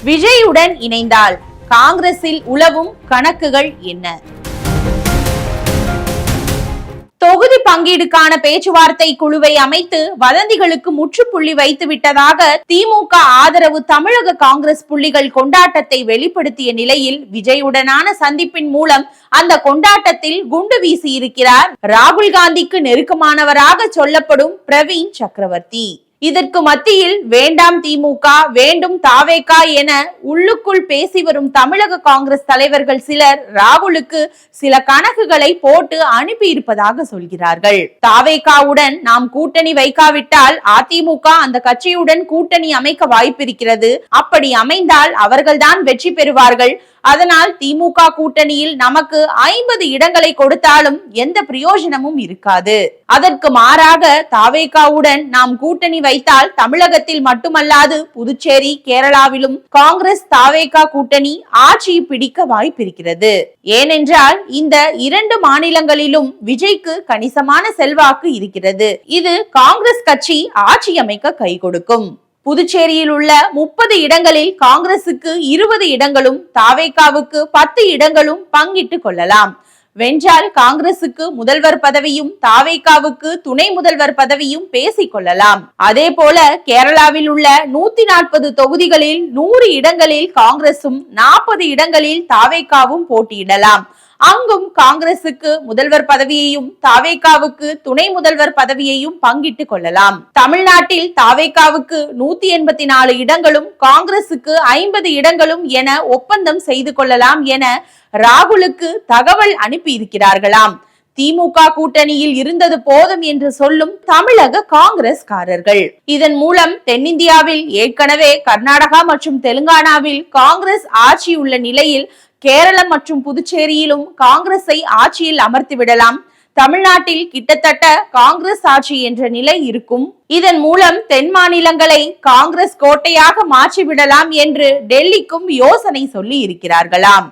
விஜயுடன் இணைந்தால் காங்கிரஸில் உலவும் கணக்குகள் என்ன? தொகுதி பங்கீடுக்கான பேச்சுவார்த்தை குழுவை அமைத்து வதந்திகளுக்கு முற்றுப்புள்ளி வைத்து விட்டதாக திமுக ஆதரவு தமிழக காங்கிரஸ் புள்ளிகள் கொண்டாட்டத்தை வெளிப்படுத்திய நிலையில் விஜயுடனான சந்திப்பின் மூலம் அந்த கொண்டாட்டத்தில் குண்டு வீசி இருக்கிறார் ராகுல் காந்திக்கு நெருக்கமானவராக சொல்லப்படும் பிரவீன் சக்கரவர்த்தி. இதற்கு மத்தியில் வேண்டாம் திமுக, வேண்டும் தாவேகா என உள்ளுக்குள் பேசி வரும் தமிழக காங்கிரஸ் தலைவர்கள் சிலர் ராகுலுக்கு சில கணக்குகளை போட்டு அனுப்பி இருப்பதாக சொல்கிறார்கள். தாவேகாவுடன் நாம் கூட்டணி வைக்காவிட்டால் அதிமுக அந்த கட்சியுடன் கூட்டணி அமைக்க வாய்ப்பிருக்கிறது. அப்படி அமைந்தால் அவர்கள்தான் வெற்றி பெறுவார்கள். அதனால் திமுக கூட்டணியில் நமக்கு 50 இடங்களை கொடுத்தாலும் எந்த பிரயோஜனமும் இருக்காது. அதற்கு மாறாக தாவேகாவுடன் நாம் கூட்டணி வைத்தால் தமிழகத்தில் மட்டுமல்லாது புதுச்சேரி, கேரளாவிலும் காங்கிரஸ் தாவேகா கூட்டணி ஆட்சி பிடிக்க வாய்ப்பிருக்கிறது. ஏனென்றால் இந்த 2 மாநிலங்களிலும் விஜய்க்கு கணிசமான செல்வாக்கு இருக்கிறது. இது காங்கிரஸ் கட்சி ஆட்சி அமைக்க கை கொடுக்கும். புதுச்சேரியில் உள்ள 30 இடங்களில் காங்கிரசுக்கு 20 இடங்களும் தாவேகாவுக்கு 10 இடங்களும் பங்கிட்டு கொள்ளலாம். வென்றால் காங்கிரசுக்கு முதல்வர் பதவியும் தாவேகாவுக்கு துணை முதல்வர் பதவியும் பேசிக் கொள்ளலாம். அதே போல கேரளாவில் உள்ள 140 தொகுதிகளில் 100 இடங்களில் காங்கிரசும் 40 இடங்களில் தாவேகாவும் போட்டியிடலாம். அங்கும் காங்கிரசுக்கு முதல்வர் பதவியையும் தாவேகாவுக்கு துணை முதல்வர் பதவியையும் பங்கிட்டு கொள்ளலாம். தமிழ்நாட்டில் தாவேகாவுக்கு 184 இடங்களும் காங்கிரசுக்கு 50 இடங்களும் என ஒப்பந்தம் செய்து கொள்ளலாம் என ராகுலுக்கு தகவல் அனுப்பி இருக்கிறார்களாம். திமுக கூட்டணியில் இருந்தது போதும் என்று சொல்லும் தமிழக காங்கிரஸ்காரர்கள். இதன் மூலம் தென்னிந்தியாவில் ஏற்கனவே கர்நாடகா மற்றும் தெலுங்கானாவில் காங்கிரஸ் ஆட்சி உள்ள நிலையில் கேரளம் மற்றும் புதுச்சேரியிலும் காங்கிரஸை ஆட்சியில் அமர்த்தி விடலாம். தமிழ்நாட்டில் கிட்டத்தட்ட காங்கிரஸ் ஆட்சி என்ற நிலை இருக்கும். இதன் மூலம் தென் மாநிலங்களை காங்கிரஸ் கோட்டையாக மாற்றிவிடலாம் என்று டெல்லிக்கும் யோசனை சொல்லி இருக்கிறார்களாம்.